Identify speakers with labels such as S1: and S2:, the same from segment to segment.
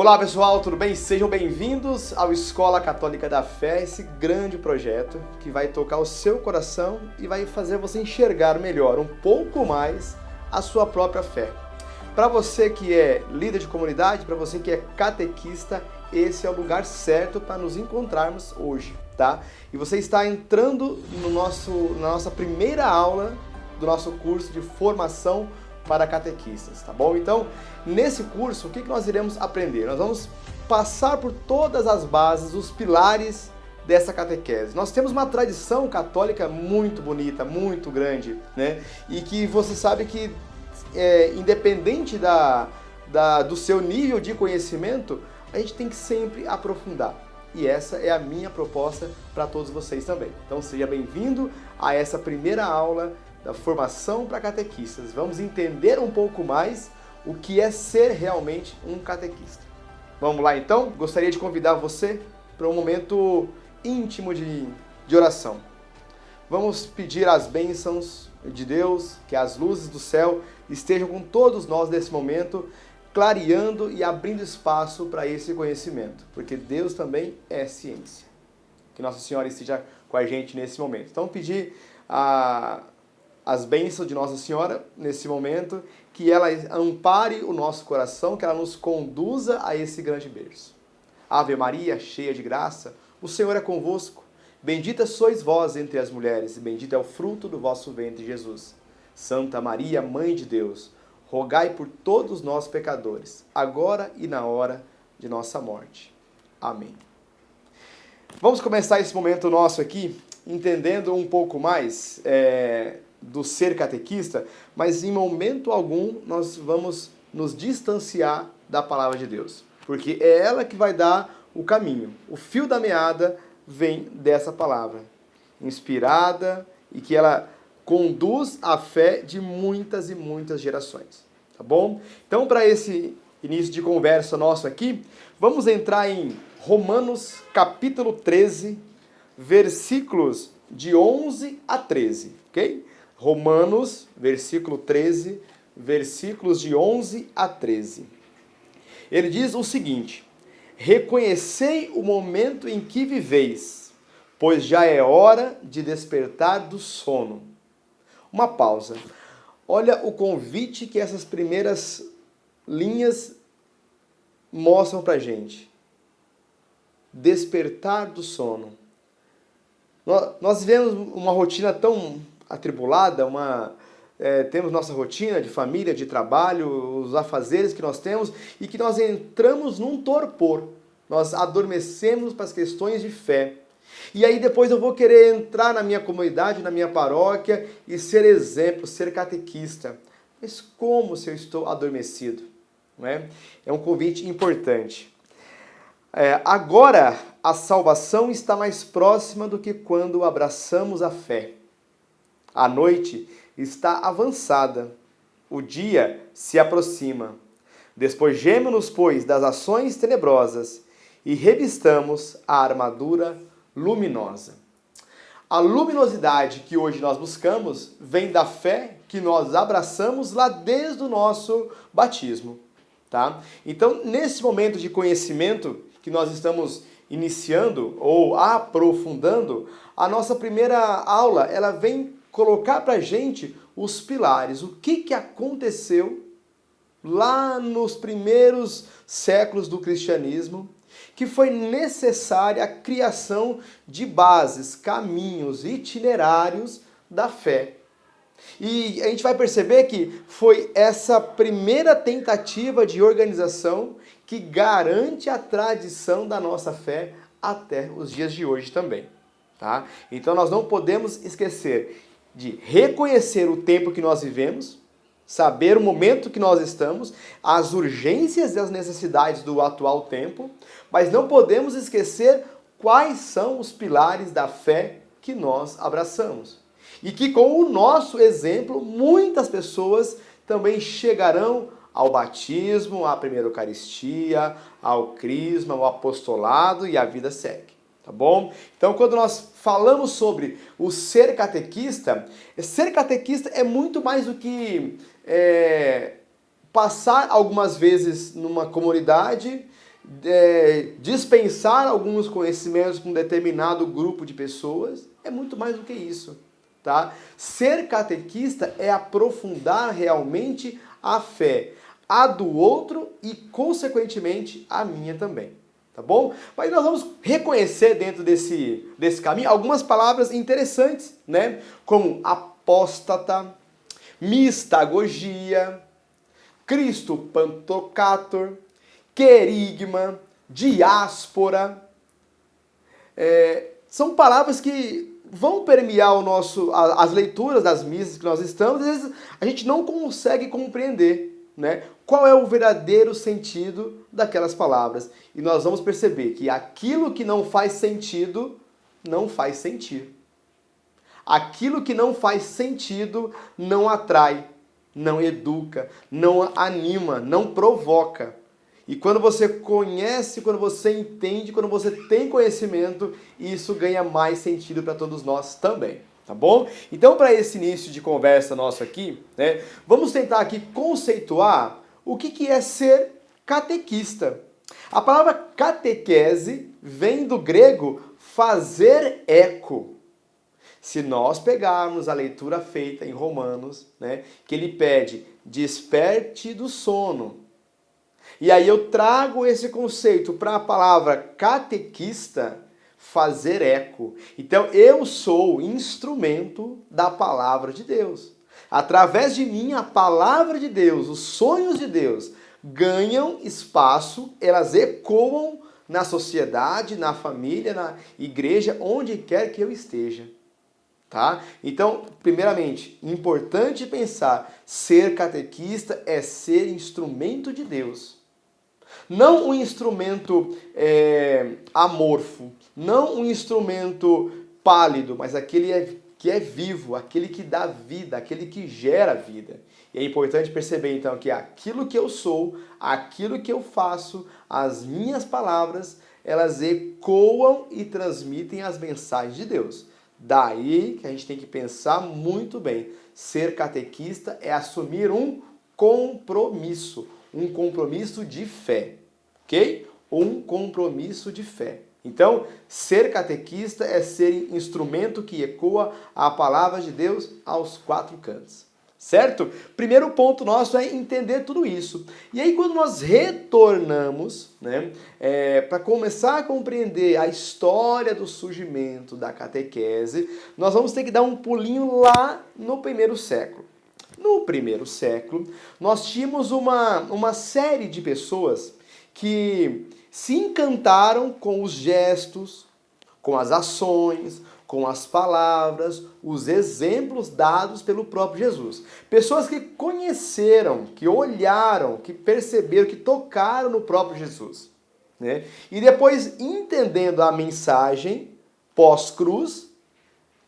S1: Olá pessoal, tudo bem? Sejam bem-vindos ao Escola Católica da Fé, esse grande projeto que vai tocar o seu coração e vai fazer você enxergar melhor, um pouco mais, a sua própria fé. Para você que é líder de comunidade, para você que é catequista, esse é o lugar certo para nos encontrarmos hoje, tá? E você está entrando na nossa primeira aula do nosso curso de formação para catequistas, tá bom? Então, nesse curso, o que nós iremos aprender? Nós vamos passar por todas as bases, os pilares dessa catequese. Nós temos uma tradição católica muito bonita, muito grande, né? E que você sabe que, independente do seu nível de conhecimento, a gente tem que sempre aprofundar. E essa é a minha proposta para todos vocês também. Então, seja bem-vindo a essa primeira aula da formação para catequistas. Vamos entender um pouco mais o que é ser realmente um catequista. Vamos lá então? Gostaria de convidar você para um momento íntimo de oração. Vamos pedir as bênçãos de Deus, que as luzes do céu estejam com todos nós nesse momento, clareando e abrindo espaço para esse conhecimento, porque Deus também é ciência. Que Nossa Senhora esteja com a gente nesse momento. Então, pedir as bênçãos de Nossa Senhora nesse momento, que ela ampare o nosso coração, que ela nos conduza a esse grande berço. Ave Maria, cheia de graça, o Senhor é convosco. Bendita sois vós entre as mulheres, e bendito é o fruto do vosso ventre, Jesus. Santa Maria, Mãe de Deus, rogai por todos nós pecadores, agora e na hora de nossa morte. Amém. Vamos começar esse momento nosso aqui, entendendo um pouco mais do ser catequista, mas em momento algum nós vamos nos distanciar da palavra de Deus, porque é ela que vai dar o caminho. O fio da meada vem dessa palavra, inspirada e que ela conduz a fé de muitas e muitas gerações, tá bom? Então, para esse início de conversa nosso aqui, vamos entrar em Romanos capítulo 13, versículos de 11 a 13, ok? Romanos, versículo 13, versículos de 11 a 13. Ele diz o seguinte: reconhecei o momento em que viveis, pois já é hora de despertar do sono. Uma pausa. Olha o convite que essas primeiras linhas mostram pra gente. Despertar do sono. Nós vivemos uma rotina tão atribulada, temos nossa rotina de família, de trabalho, os afazeres que nós temos, e que nós entramos num torpor. Nós adormecemos para as questões de fé. E aí depois eu vou querer entrar na minha comunidade, na minha paróquia e ser exemplo, ser catequista. Mas como se eu estou adormecido? Não é? É um convite importante. Agora a salvação está mais próxima do que quando abraçamos a fé. A noite está avançada, o dia se aproxima. Despojemo-nos, pois, das ações tenebrosas e revistamos a armadura luminosa. A luminosidade que hoje nós buscamos vem da fé que nós abraçamos lá desde o nosso batismo, tá? Então, nesse momento de conhecimento que nós estamos iniciando ou aprofundando, a nossa primeira aula, ela vem colocar pra gente os pilares, o que aconteceu lá nos primeiros séculos do cristianismo, que foi necessária a criação de bases, caminhos, itinerários da fé. E a gente vai perceber que foi essa primeira tentativa de organização que garante a tradição da nossa fé até os dias de hoje também, tá? Então nós não podemos esquecer de reconhecer o tempo que nós vivemos, saber o momento que nós estamos, as urgências e as necessidades do atual tempo, mas não podemos esquecer quais são os pilares da fé que nós abraçamos. E que com o nosso exemplo, muitas pessoas também chegarão ao batismo, à primeira Eucaristia, ao crisma, ao apostolado e a vida segue. Tá bom? Então, quando nós falamos sobre o ser catequista é muito mais do que passar algumas vezes numa comunidade dispensar alguns conhecimentos para um determinado grupo de pessoas, é muito mais do que isso. Tá? Ser catequista é aprofundar realmente a fé, a do outro e, consequentemente, a minha também. Tá bom? Mas nós vamos reconhecer dentro desse caminho algumas palavras interessantes, né? Como apóstata, mistagogia, Cristo Pantocrator, querigma, diáspora. São palavras que vão permear as leituras das missas que nós estamos. Às vezes a gente não consegue compreender, né, qual é o verdadeiro sentido daquelas palavras. E nós vamos perceber que aquilo que não faz sentido, não faz sentir. Aquilo que não faz sentido não atrai, não educa, não anima, não provoca. E quando você conhece, quando você entende, quando você tem conhecimento, isso ganha mais sentido para todos nós também, tá bom? Então, para esse início de conversa nosso aqui, né, vamos tentar aqui conceituar o que é ser catequista. A palavra catequese vem do grego fazer eco. Se nós pegarmos a leitura feita em Romanos, né, que ele pede, desperte do sono. E aí eu trago esse conceito para a palavra catequista, fazer eco. Então eu sou instrumento da palavra de Deus. Através de mim, a palavra de Deus, os sonhos de Deus, ganham espaço, elas ecoam na sociedade, na família, na igreja, onde quer que eu esteja. Tá? Então, primeiramente, importante pensar, ser catequista é ser instrumento de Deus. Não um instrumento amorfo, não um instrumento pálido, mas aquele que é vivo, aquele que dá vida, aquele que gera vida. E é importante perceber então que aquilo que eu sou, aquilo que eu faço, as minhas palavras, elas ecoam e transmitem as mensagens de Deus. Daí que a gente tem que pensar muito bem. Ser catequista é assumir um compromisso de fé, ok? Um compromisso de fé. Então, ser catequista é ser instrumento que ecoa a palavra de Deus aos quatro cantos. Certo? Primeiro ponto nosso é entender tudo isso. E aí quando nós retornamos, né, para começar a compreender a história do surgimento da catequese, nós vamos ter que dar um pulinho lá no primeiro século. No primeiro século, nós tínhamos uma série de pessoas que se encantaram com os gestos, com as ações, com as palavras, os exemplos dados pelo próprio Jesus. Pessoas que conheceram, que olharam, que perceberam, que tocaram no próprio Jesus, né? E depois, entendendo a mensagem pós-cruz,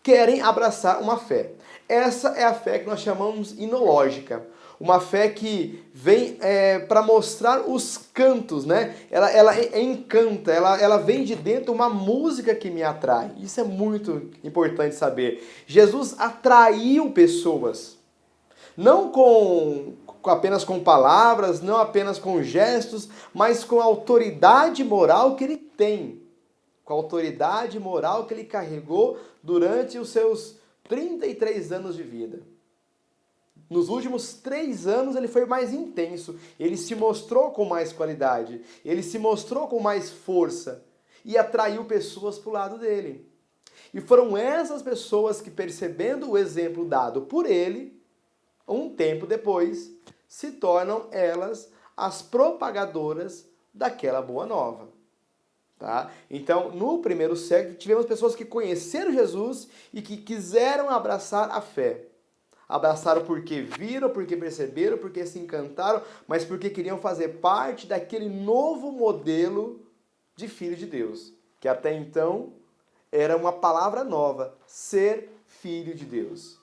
S1: querem abraçar uma fé. Essa é a fé que nós chamamos inológica. Uma fé que vem para mostrar os cantos, né? Ela encanta, ela vem de dentro uma música que me atrai. Isso é muito importante saber. Jesus atraiu pessoas, não apenas com palavras, não apenas com gestos, mas com a autoridade moral que ele tem, com a autoridade moral que ele carregou durante os seus 33 anos de vida. Nos últimos 3 anos ele foi mais intenso, ele se mostrou com mais qualidade, ele se mostrou com mais força e atraiu pessoas para o lado dele. E foram essas pessoas que, percebendo o exemplo dado por ele, um tempo depois, se tornam elas as propagadoras daquela boa nova. Tá? Então, no primeiro século, tivemos pessoas que conheceram Jesus e que quiseram abraçar a fé. Abraçaram porque viram, porque perceberam, porque se encantaram, mas porque queriam fazer parte daquele novo modelo de filho de Deus, que até então era uma palavra nova, ser filho de Deus.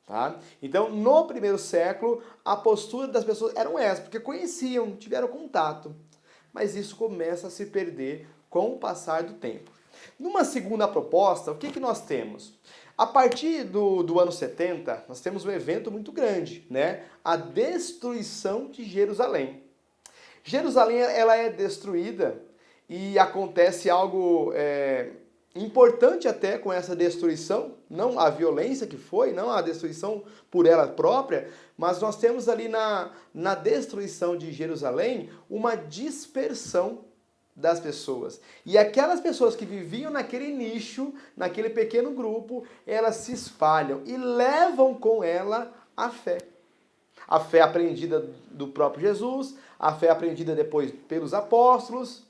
S1: Tá? Então, no primeiro século, a postura das pessoas era essa, porque conheciam, tiveram contato. Mas isso começa a se perder com o passar do tempo. Numa segunda proposta, o que nós temos? A partir do ano 70, nós temos um evento muito grande, né? A destruição de Jerusalém. Jerusalém ela é destruída e acontece algo importante até com essa destruição, não a violência que foi, não a destruição por ela própria, mas nós temos ali na destruição de Jerusalém uma dispersão das pessoas. E aquelas pessoas que viviam naquele nicho, naquele pequeno grupo, elas se espalham e levam com ela a fé. A fé aprendida do próprio Jesus, a fé aprendida depois pelos apóstolos.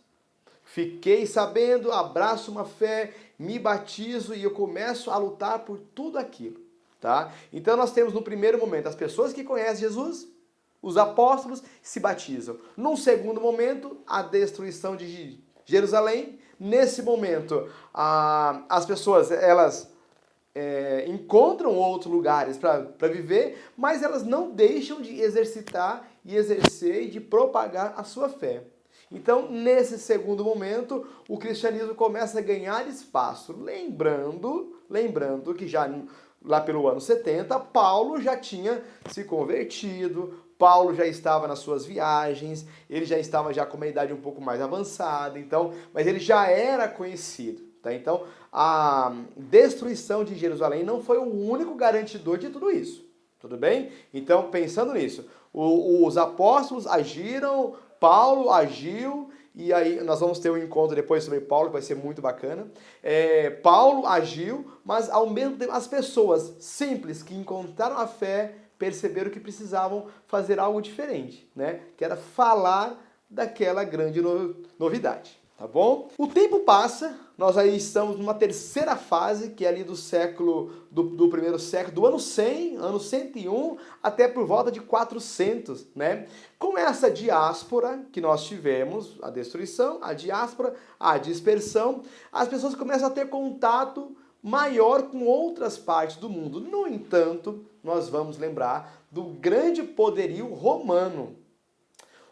S1: Fiquei sabendo, abraço uma fé, me batizo e eu começo a lutar por tudo aquilo, tá? Então nós temos no primeiro momento as pessoas que conhecem Jesus, os apóstolos se batizam. Num segundo momento, a destruição de Jerusalém. Nesse momento, as pessoas elas encontram outros lugares para viver, mas elas não deixam de exercitar e exercer e de propagar a sua fé. Então, nesse segundo momento, o cristianismo começa a ganhar espaço. Lembrando que já lá pelo ano 70, Paulo já tinha se convertido, Paulo já estava nas suas viagens, ele já estava já com uma idade um pouco mais avançada, então, mas ele já era conhecido. Tá? Então, a destruição de Jerusalém não foi o único garantidor de tudo isso. Tudo bem? Então, pensando nisso, os apóstolos agiram, Paulo agiu, e aí nós vamos ter um encontro depois sobre Paulo, que vai ser muito bacana. Paulo agiu, mas ao mesmo tempo as pessoas simples que encontraram a fé perceberam que precisavam fazer algo diferente, né? Que era falar daquela grande novidade. Tá bom? O tempo passa, nós aí estamos numa terceira fase, que é ali do primeiro século, do ano 100, ano 101, até por volta de 400, né? Com essa diáspora que nós tivemos, a destruição, a diáspora, a dispersão, as pessoas começam a ter contato maior com outras partes do mundo. No entanto, nós vamos lembrar do grande poderio romano.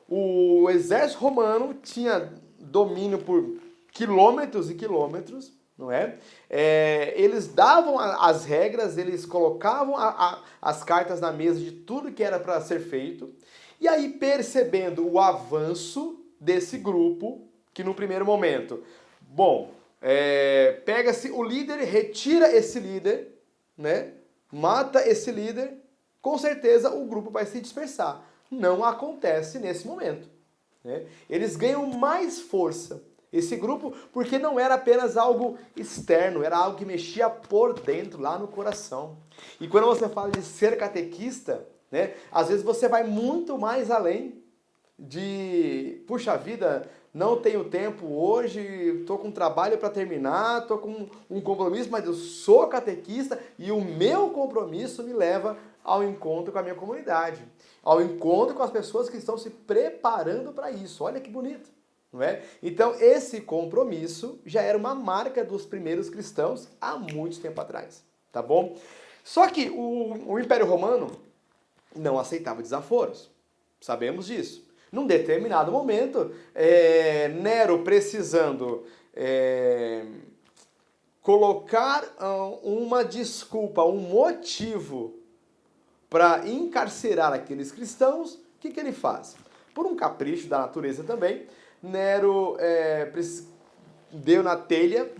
S1: O exército romano tinha domínio por quilômetros e quilômetros, não é? Eles davam as regras, eles colocavam as cartas na mesa de tudo que era para ser feito, e aí percebendo o avanço desse grupo, que no primeiro momento, pega-se o líder, retira esse líder, né? Mata esse líder, com certeza o grupo vai se dispersar. Não acontece nesse momento. Eles ganham mais força, esse grupo, porque não era apenas algo externo, era algo que mexia por dentro, lá no coração. E quando você fala de ser catequista, né, às vezes você vai muito mais além de, puxa vida, não tenho tempo hoje, estou com um trabalho para terminar, estou com um compromisso, mas eu sou catequista e o meu compromisso me leva ao encontro com a minha comunidade, ao encontro com as pessoas que estão se preparando para isso. Olha que bonito, não é? Então, esse compromisso já era uma marca dos primeiros cristãos há muito tempo atrás, tá bom? Só que o Império Romano não aceitava desaforos, sabemos disso. Num determinado momento, Nero precisando colocar uma desculpa, um motivo para encarcerar aqueles cristãos, o que ele faz? Por um capricho da natureza também, Nero deu na telha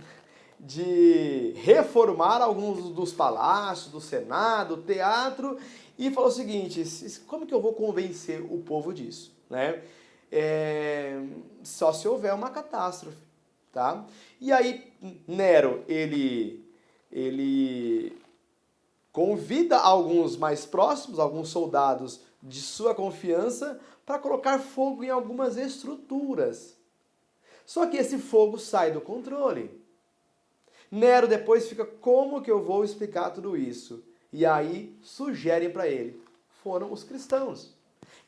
S1: de reformar alguns dos palácios, do Senado, do teatro, e falou o seguinte: como que eu vou convencer o povo disso? Né? Só se houver uma catástrofe, tá? E aí Nero, ele convida alguns mais próximos, alguns soldados de sua confiança, para colocar fogo em algumas estruturas. Só que esse fogo sai do controle. Nero depois fica: como que eu vou explicar tudo isso? E aí sugerem para ele: foram os cristãos.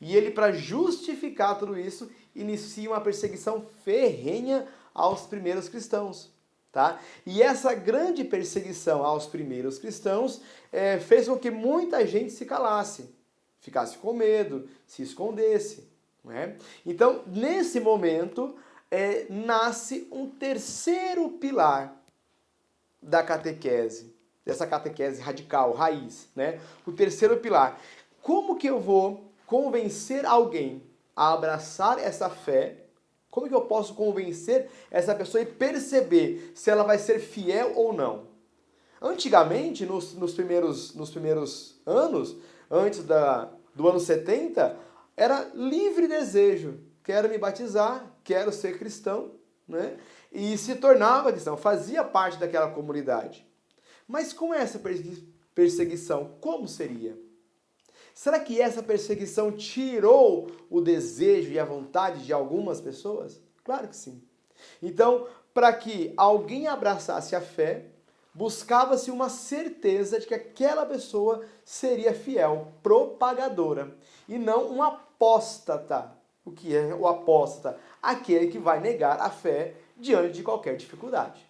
S1: E ele, para justificar tudo isso, inicia uma perseguição ferrenha aos primeiros cristãos. Tá? E essa grande perseguição aos primeiros cristãos fez com que muita gente se calasse, ficasse com medo, se escondesse. Não é? Então, nesse momento, nasce um terceiro pilar da catequese, dessa catequese radical, raiz. Né? O terceiro pilar: como que eu vou convencer alguém a abraçar essa fé? Como que eu posso convencer essa pessoa e perceber se ela vai ser fiel ou não? Antigamente, nos primeiros anos, antes do ano 70, era livre desejo. Quero me batizar, quero ser cristão, né? E se tornava cristão, fazia parte daquela comunidade. Mas com essa perseguição, como seria? Será que essa perseguição tirou o desejo e a vontade de algumas pessoas? Claro que sim. Então, para que alguém abraçasse a fé, buscava-se uma certeza de que aquela pessoa seria fiel, propagadora, e não um apóstata. O que é o apóstata? Aquele que vai negar a fé diante de qualquer dificuldade.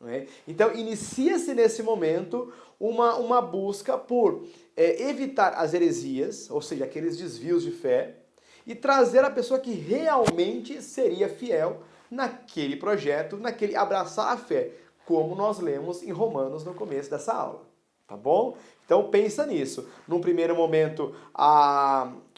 S1: Não é? Então, inicia-se nesse momento uma busca por evitar as heresias, ou seja, aqueles desvios de fé, e trazer a pessoa que realmente seria fiel naquele projeto, naquele abraçar a fé, como nós lemos em Romanos no começo dessa aula. Tá bom? Então pensa nisso. Num primeiro momento,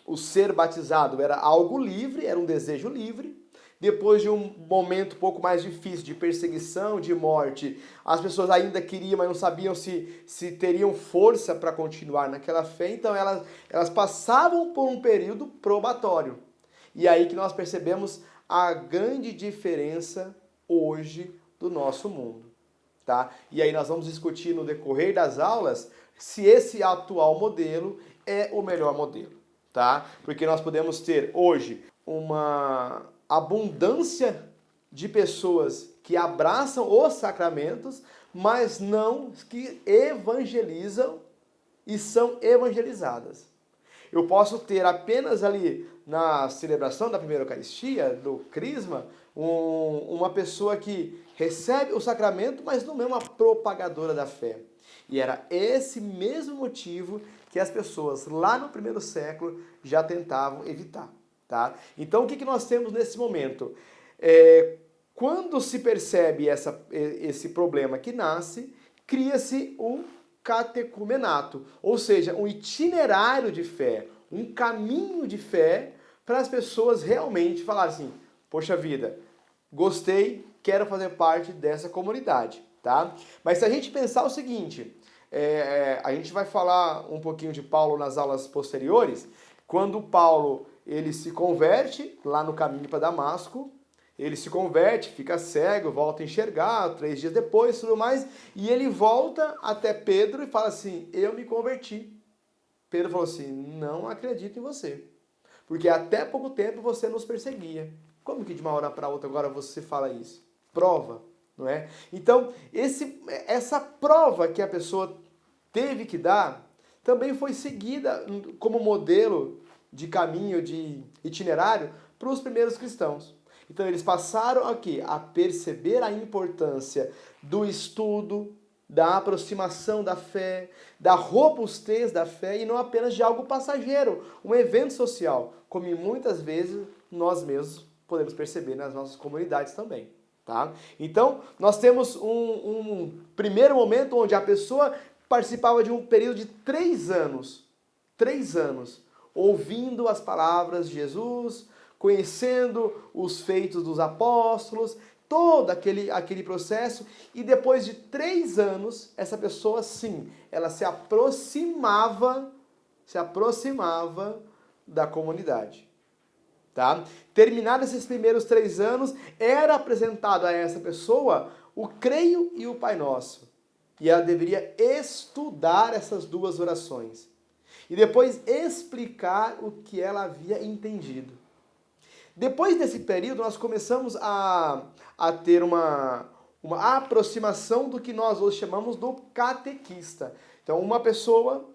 S1: o ser batizado era algo livre, era um desejo livre. Depois de um momento um pouco mais difícil, de perseguição, de morte, as pessoas ainda queriam, mas não sabiam se teriam força para continuar naquela fé, então elas passavam por um período probatório. E aí que nós percebemos a grande diferença hoje do nosso mundo. Tá? E aí nós vamos discutir no decorrer das aulas se esse atual modelo é o melhor modelo. Tá? Porque nós podemos ter hoje uma abundância de pessoas que abraçam os sacramentos, mas não que evangelizam e são evangelizadas. Eu posso ter apenas ali na celebração da primeira Eucaristia, do Crisma, uma pessoa que recebe o sacramento, mas não é uma propagadora da fé. E era esse mesmo motivo que as pessoas lá no primeiro século já tentavam evitar. Tá? Então, o que nós temos nesse momento? Quando se percebe esse problema que nasce, cria-se o catecumenato, ou seja, um itinerário de fé, um caminho de fé para as pessoas realmente falarem assim, poxa vida, gostei, quero fazer parte dessa comunidade. Tá? Mas se a gente pensar o seguinte, a gente vai falar um pouquinho de Paulo nas aulas posteriores, quando Paulo ele se converte lá no caminho para Damasco, ele se converte, fica cego, volta a enxergar, 3 dias depois, tudo mais, e ele volta até Pedro e fala assim, eu me converti. Pedro falou assim, não acredito em você, porque até pouco tempo você nos perseguia. Como que de uma hora para outra agora você fala isso? Prova, não é? Então, essa prova que a pessoa teve que dar, também foi seguida como modelo de caminho, de itinerário, para os primeiros cristãos. Então eles passaram aqui a perceber a importância do estudo, da aproximação da fé, da robustez da fé e não apenas de algo passageiro, um evento social, como muitas vezes nós mesmos podemos perceber nas nossas comunidades também. Tá? Então nós temos um primeiro momento onde a pessoa participava de um período de 3 anos, ouvindo as palavras de Jesus, conhecendo os feitos dos apóstolos, todo aquele processo, e depois de 3 anos, essa pessoa, sim, ela se aproximava da comunidade. Tá? Terminados esses primeiros 3 anos, era apresentado a essa pessoa o Creio e o Pai Nosso. E ela deveria estudar essas 2 orações. E depois explicar o que ela havia entendido. Depois desse período, nós começamos a ter uma aproximação do que nós hoje chamamos do catequista. Então, uma pessoa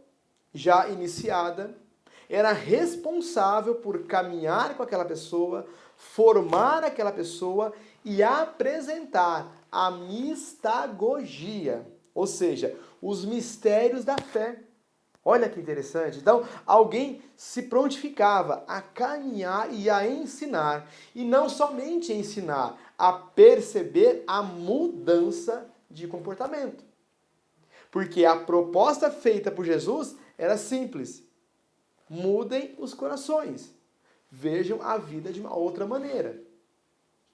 S1: já iniciada era responsável por caminhar com aquela pessoa, formar aquela pessoa e apresentar a mistagogia, ou seja, os mistérios da fé. Olha que interessante. Então, alguém se prontificava a caminhar e a ensinar. E não somente ensinar, a perceber a mudança de comportamento. Porque a proposta feita por Jesus era simples. Mudem os corações. vejam a vida de uma outra maneira.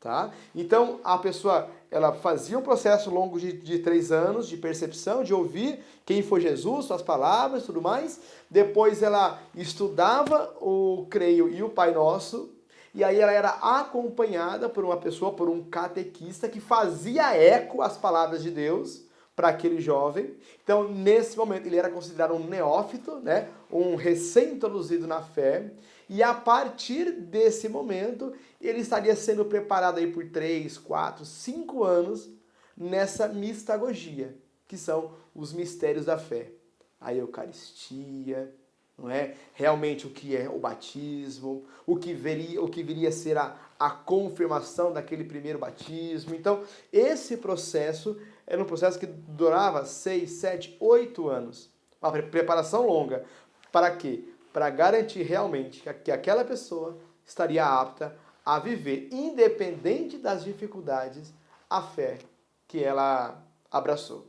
S1: Tá? Então, a pessoa, ela fazia um processo longo de 3 anos de percepção, de ouvir quem foi Jesus, suas palavras e tudo mais. Depois ela estudava o Creio e o Pai Nosso. E aí ela era acompanhada por uma pessoa, por um catequista que fazia eco às palavras de Deus para aquele jovem. Então, nesse momento, ele era considerado um neófito, né? Um recém-introduzido na fé. E a partir desse momento, ele estaria sendo preparado aí por 3, 4, 5 anos nessa mistagogia, que são os mistérios da fé. A Eucaristia, não é? Realmente o que é o batismo, o que viria a ser a confirmação daquele primeiro batismo. Então, esse processo era um processo que durava 6, 7, 8 anos. Uma preparação longa. Para quê? Para garantir realmente que aquela pessoa estaria apta a viver, independente das dificuldades, a fé que ela abraçou.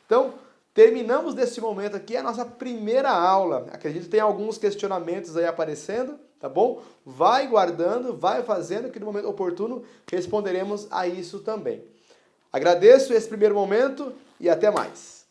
S1: Então, terminamos nesse momento aqui a nossa primeira aula. Acredito que tem alguns questionamentos aí aparecendo, tá bom? Vai guardando, vai fazendo, que no momento oportuno responderemos a isso também. Agradeço esse primeiro momento e até mais.